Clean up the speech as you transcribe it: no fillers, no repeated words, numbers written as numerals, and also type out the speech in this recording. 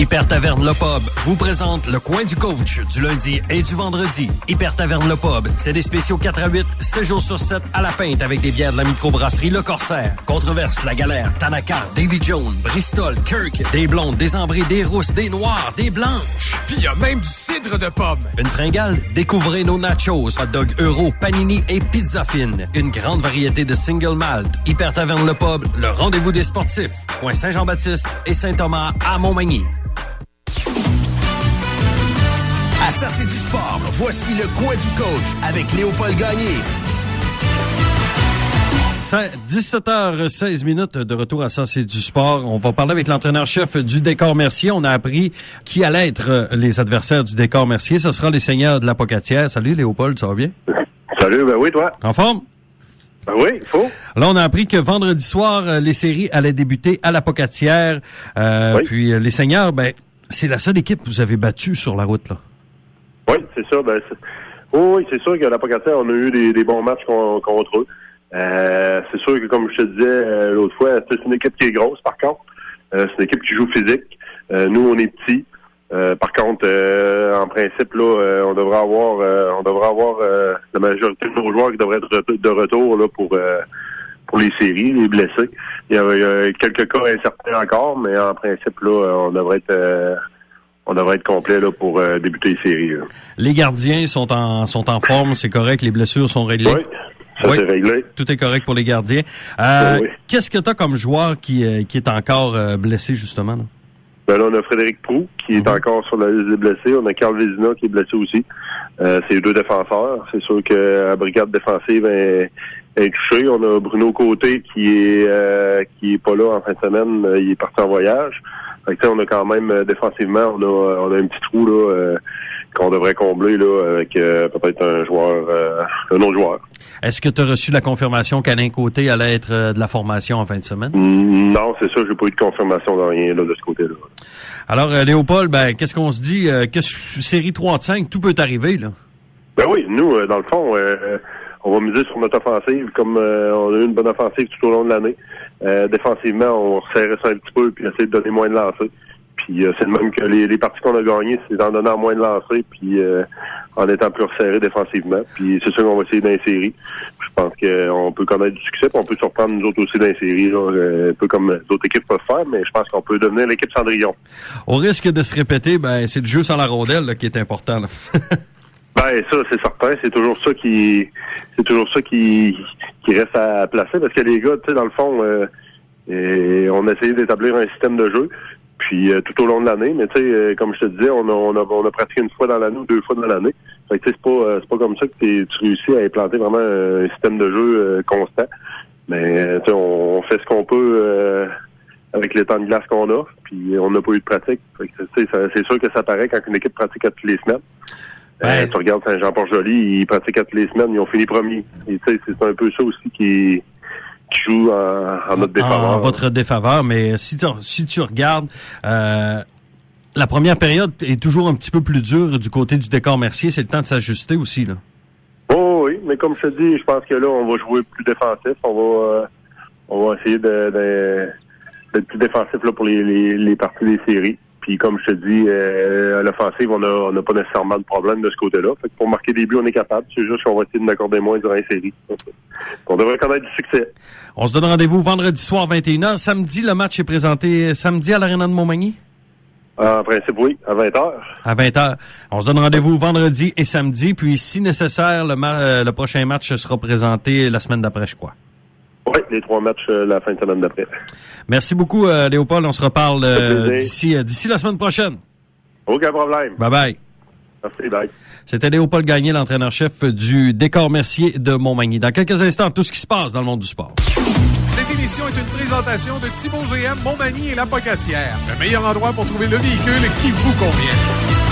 Hyper Taverne Le Pub vous présente le coin du coach du lundi et du vendredi. Hyper Taverne Le Pub, c'est des spéciaux 4 à 8, 7 jours sur 7 à la pinte avec des bières de la microbrasserie Le Corsaire. Controverse, La Galère, Tanaka, Davy Jones, Bristol, Kirk, des blondes, des ambrées, des rousses, des noires, des blanches. Puis il y a même du cidre de pomme. Une fringale? Découvrez nos nachos, hot dog euro, panini et pizza fine. Une grande variété de single malt. Hyper Taverne Le Pub, le rendez-vous des sportifs. Coin Saint-Jean-Baptiste et Saint-Thomas à Montmagny. À Ça, c'est du sport. Voici le coin du coach avec Léopold Gagné. 17h16 de retour à Ça, c'est du sport. On va parler avec l'entraîneur-chef du Décor Mercier. On a appris qui allait être les adversaires du Décor Mercier. Ce sera les Seigneurs de la Pocatière. Salut Léopold, ça va bien? Salut, ben oui, toi? En forme? Ben oui, il faut. Là, on a appris que vendredi soir, les séries allaient débuter à la Pocatière. Oui. Puis les Seigneurs, ben, c'est la seule équipe que vous avez battue sur la route, là. Oui, c'est ça. Oui, c'est sûr qu'à la Pocatière, on a eu des bons matchs contre eux. C'est sûr que, comme je te disais l'autre fois, c'est une équipe qui est grosse, par contre. C'est une équipe qui joue physique. Nous, on est petits. Par contre, en principe, là, on devrait avoir la majorité de nos joueurs qui devraient être de retour là, pour les séries, les blessés. Il y a quelques cas incertains encore, mais en principe, là, on devrait être complet là, pour débuter les séries. Là. Les gardiens sont en forme, c'est correct, les blessures sont réglées. Oui. Ça, c'est réglé. Tout est correct pour les gardiens. Oui. Qu'est-ce que tu as comme joueur qui est encore blessé, justement? Là? Ben là, on a Frédéric Proulx qui est encore sur la liste des blessés. On a Carl Vézina qui est blessé aussi. C'est les deux défenseurs. C'est sûr que la brigade défensive est touchée. On a Bruno Côté qui est pas là en fin de semaine. Il est parti en voyage. Fait que, on a quand même défensivement, on a un petit trou là qu'on devrait combler là avec peut-être un autre joueur. Est-ce que tu as reçu la confirmation qu'Alain Côté allait être de la formation en fin de semaine? Non, c'est ça, j'ai pas eu de confirmation de rien là, de ce côté-là. Alors, Léopold, ben, qu'est-ce qu'on se dit? Série 3 de 5, tout peut arriver, là. Ben oui, nous, dans le fond, on va miser sur notre offensive, comme on a eu une bonne offensive tout au long de l'année. Défensivement, on resserrait ça un petit peu puis essayer de donner moins de lancers. Puis c'est le même que les parties qu'on a gagnées, c'est en donnant moins de lancers puis en étant plus resserré défensivement. Puis c'est ça qu'on va essayer dans les séries. Je pense qu'on peut connaître du succès, puis on peut surprendre nous autres aussi dans les séries, là, un peu comme les autres équipes peuvent faire, mais je pense qu'on peut devenir l'équipe Cendrillon. Au risque de se répéter, ben c'est le jeu sans la rondelle là, qui est important. Là. Ben ça, c'est certain. C'est toujours ça qui reste à placer, parce que les gars, tu sais, dans le fond, on a essayé d'établir un système de jeu. Puis tout au long de l'année, mais tu sais, comme je te disais, on a pratiqué une fois dans l'année ou 2 fois dans l'année. Fait que c'est pas comme ça que tu réussis à implanter vraiment un système de jeu constant. Mais tu sais, on fait ce qu'on peut avec les temps de glace qu'on a, puis on n'a pas eu de pratique. Fait que, c'est sûr que ça paraît quand une équipe pratique à toutes les semaines. Ouais. Tu regardes Saint-Jean-Port-Joli, ils pratiquent à toutes les semaines, ils ont fini premiers. Et tu sais, c'est un peu ça aussi qui joue en notre défaveur. En votre défaveur, mais si tu regardes, la première période est toujours un petit peu plus dure du côté du Décor Mercier. C'est le temps de s'ajuster aussi, là. Oh, oui, mais comme je te dis, je pense que là, on va jouer plus défensif. On va essayer d'être plus défensif là, pour les parties des séries. Puis comme je te dis, à l'offensive, on n'a pas nécessairement de problème de ce côté-là. Fait que pour marquer des buts, on est capable. C'est juste qu'on va essayer de m'accorder moins durant les séries. On devrait connaître du succès. On se donne rendez-vous vendredi soir 21h. Samedi, le match est présenté samedi à l'Arena de Montmagny? En principe, oui, à 20h. À 20h. On se donne rendez-vous vendredi et samedi. Puis, si nécessaire, le prochain match sera présenté la semaine d'après, je crois. Oui, les 3 matchs la fin de semaine d'après. Merci beaucoup, Léopold. On se reparle d'ici la semaine prochaine. Aucun problème. Bye-bye. Merci, bye. C'était Léopold Gagné, l'entraîneur-chef du Décor Mercier de Montmagny. Dans quelques instants, tout ce qui se passe dans le monde du sport. Cette émission est une présentation de Thibaut GM, Montmagny et La Pocatière. Le meilleur endroit pour trouver le véhicule qui vous convient.